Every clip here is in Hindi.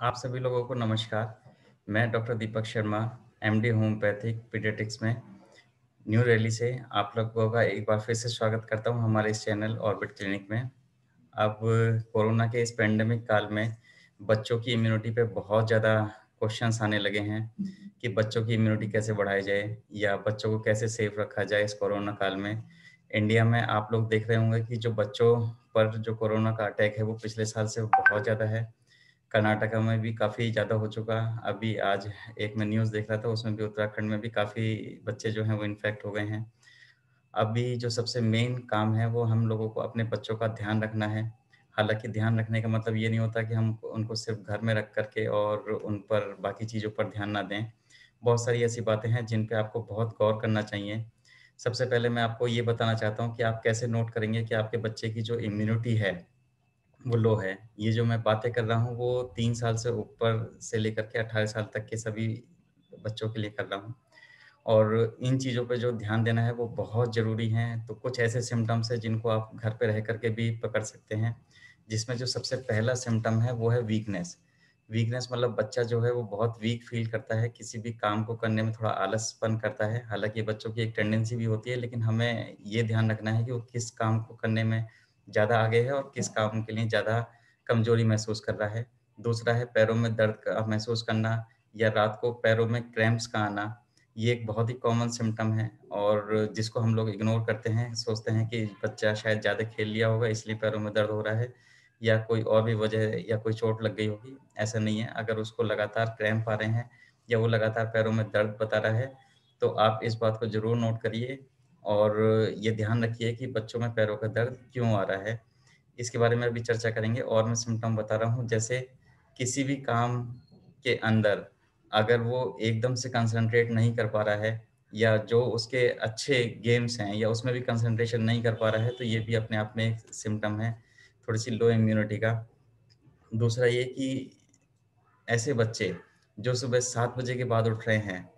आप सभी लोगों को नमस्कार। मैं doctor Deepak Sharma, MD homeopathic paediatrics में न्यू दिल्ली से आप लोगों का एक बार फिर से स्वागत करता हूं हमारे इस चैनल ऑर्बिट क्लिनिक में। अब कोरोना के इस पैंडेमिक काल में बच्चों की इम्यूनिटी पे बहुत ज़्यादा क्वेश्चंस आने लगे हैं कि बच्चों की इम्यूनिटी कैसे बढ़ाई जाए या बच्चों को कैसे सेफ रखा जाए इस कोरोना काल में। इंडिया में आप लोग देख रहे होंगे कि जो बच्चों पर जो कोरोना का अटैक है वो पिछले साल से बहुत ज़्यादा है। कर्नाटका में भी काफ़ी ज़्यादा हो चुका। अभी आज एक मैं न्यूज़ देख रहा था उसमें भी उत्तराखंड में भी काफ़ी बच्चे जो हैं वो इन्फेक्ट हो गए हैं। अभी जो सबसे मेन काम है वो हम लोगों को अपने बच्चों का ध्यान रखना है। हालाँकि ध्यान रखने का मतलब ये नहीं होता कि हम उनको सिर्फ़ घर में रख कर के और उन पर बाकी चीज़ों पर ध्यान ना दें। बहुत सारी ऐसी बातें हैं जिन पे आपको बहुत गौर करना चाहिए। सबसे पहले मैं आपको ये बताना चाहता हूँ कि आप कैसे नोट करेंगे कि आपके बच्चे की जो इम्यूनिटी है वो लो है। ये जो मैं बातें कर रहा हूँ वो 3 साल से ऊपर से लेकर के 18 साल तक के सभी बच्चों के लिए कर रहा हूँ। और इन चीज़ों पे जो ध्यान देना है वो बहुत ज़रूरी हैं। तो कुछ ऐसे सिम्पटम्स हैं जिनको आप घर पे रह कर के भी पकड़ सकते हैं। जिसमें जो सबसे पहला सिम्पटम है वो है वीकनेस। वीकनेस मतलब बच्चा जो है वो बहुत वीक फ़ील करता है, किसी भी काम को करने में थोड़ा आलसपन करता है। हालाँकि बच्चों की एक टेंडेंसी भी होती है लेकिन हमें ये ध्यान रखना है कि वो किस काम को करने में ज़्यादा आगे है और किस काम के लिए ज़्यादा कमज़ोरी महसूस कर रहा है। दूसरा है पैरों में दर्द का महसूस करना या रात को पैरों में क्रैम्प्स का आना। ये एक बहुत ही कॉमन सिम्पटम है और जिसको हम लोग इग्नोर करते हैं, सोचते हैं कि बच्चा शायद ज़्यादा खेल लिया होगा इसलिए पैरों में दर्द हो रहा है या कोई और भी वजह है या कोई चोट लग गई होगी। ऐसा नहीं है, अगर उसको लगातार क्रैम्प आ रहे हैं या वो लगातार पैरों में दर्द बता रहा है, तो आप इस बात को ज़रूर नोट करिए और ये ध्यान रखिए कि बच्चों में पैरों का दर्द क्यों आ रहा है। इसके बारे में अभी चर्चा करेंगे और मैं सिम्पटम बता रहा हूँ जैसे किसी भी काम के अंदर अगर वो एकदम से कंसंट्रेट नहीं कर पा रहा है या जो उसके अच्छे गेम्स हैं या उसमें भी कंसंट्रेशन नहीं कर पा रहा है, तो ये भी अपने आप में एक सिम्पटम है, थोड़ी-सी लो इम्यूनिटी का। दूसरा ये कि ऐसे बच्चे जो सुबह 7 बजे के बाद उठ रहे हैं,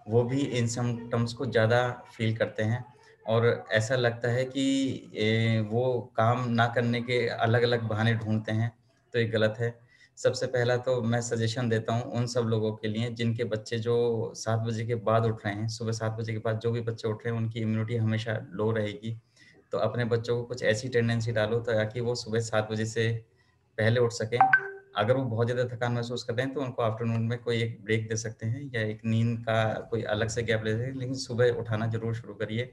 वो भी इन सिम्पटम्स को ज़्यादा फ़ील करते हैं और ऐसा लगता है कि वो काम ना करने के अलग-अलग बहाने ढूँढते हैं, तो ये गलत है। सबसे पहला तो मैं सजेशन देता हूँ उन सब लोगों के लिए जिनके बच्चे जो 7 बजे के बाद उठ रहे हैं, सुबह 7 बजे के बाद जो भी बच्चे उठ रहे हैं, उनकी इम्यूनिटी हमेशा लो रहेगी। तो अपने बच्चों को कुछ ऐसी टेंडेंसी डालो ताकि वो सुबह 7 बजे से पहले उठ सकें। अगर वो बहुत ज़्यादा थकान महसूस कर रहे हैं, तो उनको आफ्टरनून में कोई एक ब्रेक दे सकते हैं या एक नींद का कोई अलग से गैप ले सकते हैं, लेकिन सुबह उठाना ज़रूर शुरू करिए।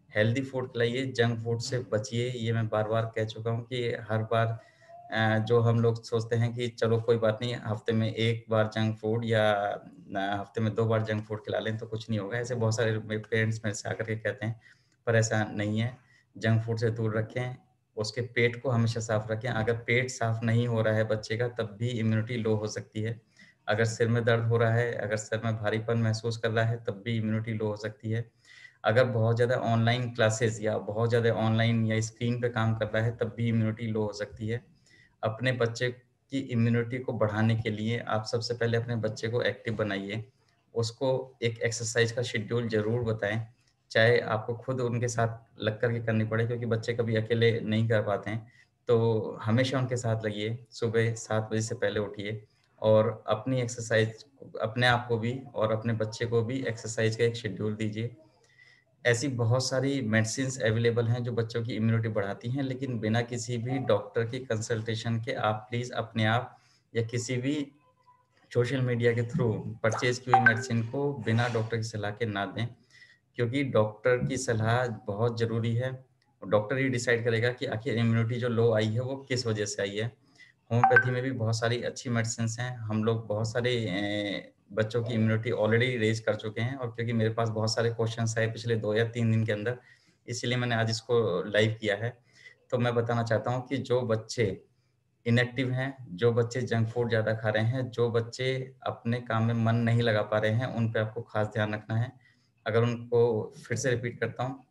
हेल्दी फूड खिलाइए, जंक फूड से बचिए, ये मैं बार-बार कह चुका हूँ कि हर बार जो हम लोग सोचते हैं कि चलो कोई बात नहीं, हफ्ते में 1 बार जंक फूड या हफ्ते में 2 बार जंक फूड खिला लें तो कुछ नहीं होगा। ऐसे बहुत सारे मेरे पेरेंट्स मेरे से आकर के कहते हैं, पर ऐसा नहीं है। जंक फूड से दूर रखें, उसके पेट को हमेशा साफ रखें। अगर पेट साफ नहीं हो रहा है बच्चे का तब भी इम्यूनिटी लो हो सकती है। अगर सिर में दर्द हो रहा है, अगर सर में भारीपन महसूस कर रहा है तब भी इम्यूनिटी लो हो सकती है। अगर बहुत ज़्यादा ऑनलाइन क्लासेस या बहुत ज़्यादा ऑनलाइन या स्क्रीन पे काम कर रहा है तब भी इम्यूनिटी लो हो सकती है। अपने बच्चे की इम्यूनिटी को बढ़ाने के लिए आप सबसे पहले अपने बच्चे को एक्टिव बनाइए। उसको एक एक्सरसाइज़ का शेड्यूल ज़रूर बताएँ, चाहे आपको खुद उनके साथ लग कर के करनी पड़े क्योंकि बच्चे कभी अकेले नहीं कर पाते हैं। तो हमेशा उनके साथ लगिए, सुबह 7 बजे से पहले उठिए और अपनी एक्सरसाइज़ अपने आप को भी और अपने बच्चे को भी एक्सरसाइज़ का एक शेड्यूल दीजिए। ऐसी बहुत सारी मेडिसिन्स अवेलेबल हैं जो बच्चों की इम्यूनिटी बढ़ाती हैं, लेकिन बिना किसी भी डॉक्टर की कंसल्टेशन के आप प्लीज़ अपने आप या किसी भी सोशल मीडिया के थ्रू परचेज़ की हुई मेडिसिन को बिना डॉक्टर की सलाह के ना दें, क्योंकि डॉक्टर की सलाह बहुत ज़रूरी है। डॉक्टर ही डिसाइड करेगा कि आखिर इम्यूनिटी जो लो आई है, वो किस वजह से आई है। होम्योपैथी में भी बहुत सारी अच्छी मेडिसिन्स हैं। हम लोग बहुत सारे बच्चों की इम्यूनिटी ऑलरेडी रेज़ कर चुके हैं और क्योंकि मेरे पास बहुत सारे क्वेश्चन्स आए पिछले 2 या 3 दिन के अंदर, इसीलिए मैंने आज इसको लाइव किया है। तो मैं बताना चाहता हूँ कि जो बच्चे इनएक्टिव हैं, जो बच्चे जंक फूड ज़्यादा खा रहे हैं, जो बच्चे अपने काम में मन नहीं लगा पा रहे हैं, उन पे आपको ख़ास ध्यान रखना है। अगर उनको फिर से रिपीट करता हूँ,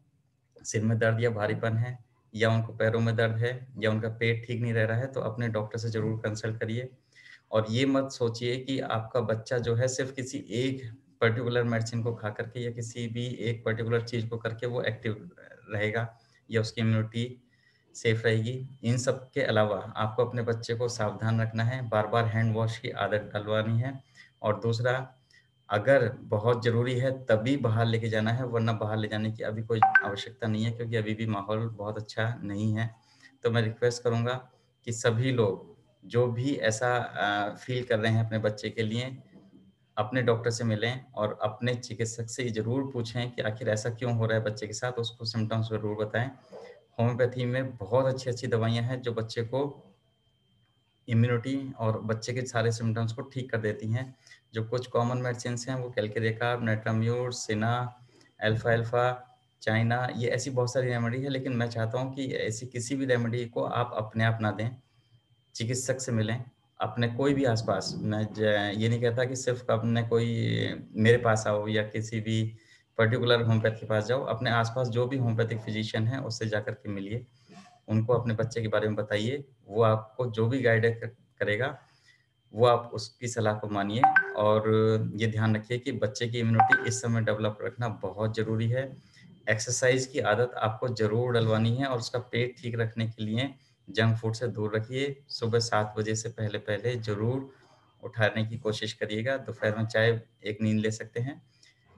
सिर में दर्द या भारीपन है या उनको पैरों में दर्द है या उनका पेट ठीक नहीं रह रहा है, तो अपने डॉक्टर से ज़रूर कंसल्ट करिए। और ये मत सोचिए कि आपका बच्चा जो है सिर्फ़ किसी एक पर्टिकुलर मेडिसिन को खा कर के या किसी भी एक पर्टिकुलर चीज़ को करके वो एक्टिव रहेगा या उसकी इम्यूनिटी सेफ रहेगी। इन सब के अलावा आपको अपने बच्चे को सावधान रखना है, बार-बार हैंड वॉश की आदत डलवानी है और दूसरा अगर बहुत ज़रूरी है तभी बाहर लेके जाना है, वरना बाहर ले जाने की अभी कोई आवश्यकता नहीं है क्योंकि अभी भी माहौल बहुत अच्छा नहीं है। तो मैं रिक्वेस्ट करूँगा कि सभी लोग जो भी ऐसा फ़ील कर रहे हैं अपने बच्चे के लिए, अपने डॉक्टर से मिलें और अपने चिकित्सक से ये ज़रूर पूछें कि आखिर ऐसा क्यों हो रहा है बच्चे के साथ, उसको सिम्पटम्स ज़रूर बताएँ। होम्योपैथी में बहुत अच्छी-अच्छी दवाइयाँ हैं जो बच्चे को इम्यूनिटी और बच्चे के सारे सिम्पटम्स को ठीक कर देती हैं। जो कुछ कॉमन मेडिसिन्स हैं वो कैल्केरेका, नेट्राम्यूर, सिना, एल्फा-एल्फा, चाइना ये ऐसी बहुत सारी रेमेडी है लेकिन मैं चाहता हूँ कि ऐसी किसी भी रेमेडी को आप अपने आप ना दें। चिकित्सक से मिलें, अपने कोई भी आस-पास मैं ज ये नहीं कहता कि सिर्फ़ अपने कोई मेरे पास आओ या किसी भी पर्टिकुलर होम्योपैथ के पास जाओ, अपने आस-पास जो भी होम्योपैथिक फिज़िशियन हैं, उससे जाकर के मिलिए। उनको अपने बच्चे के बारे में बताइए, वो आपको जो भी गाइड करेगा, वो आप उसकी सलाह को मानिए और ये ध्यान रखिए कि बच्चे की इम्यूनिटी इस समय डेवलप रखना बहुत ज़रूरी है। एक्सरसाइज़ की आदत आपको ज़रूर डलवानी है और उसका पेट ठीक रखने के लिए जंक फूड से दूर रखिए। सुबह 7 बजे से पहले-पहले ज़रूर उठाने की कोशिश करिएगा। दोपहर में चाहे एक नींद ले सकते हैं।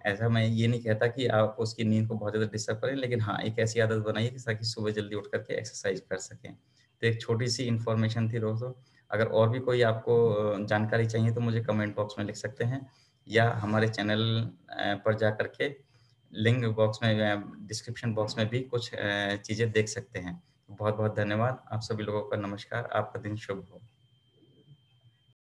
ऐसा मैं ये नहीं कहता कि आप उसकी नींद को बहुत ज़्यादा डिस्टर्ब करें, लेकिन हाँ, एक ऐसी आदत बनाइए कि ताकि सुबह जल्दी उठ कर के एक्सरसाइज़ कर सकें। तो एक छोटी-सी इन्फॉर्मेशन थी दोस्तों। अगर और भी कोई आपको जानकारी चाहिए तो मुझे कमेंट बॉक्स में लिख सकते हैं या हमारे चैनल पर जाकर के लिंक बॉक्स में डिस्क्रिप्शन बॉक्स में भी कुछ चीज़ें देख सकते हैं। बहुत-बहुत धन्यवाद। आप सभी लोगों का नमस्कार। आपका दिन शुभ हो।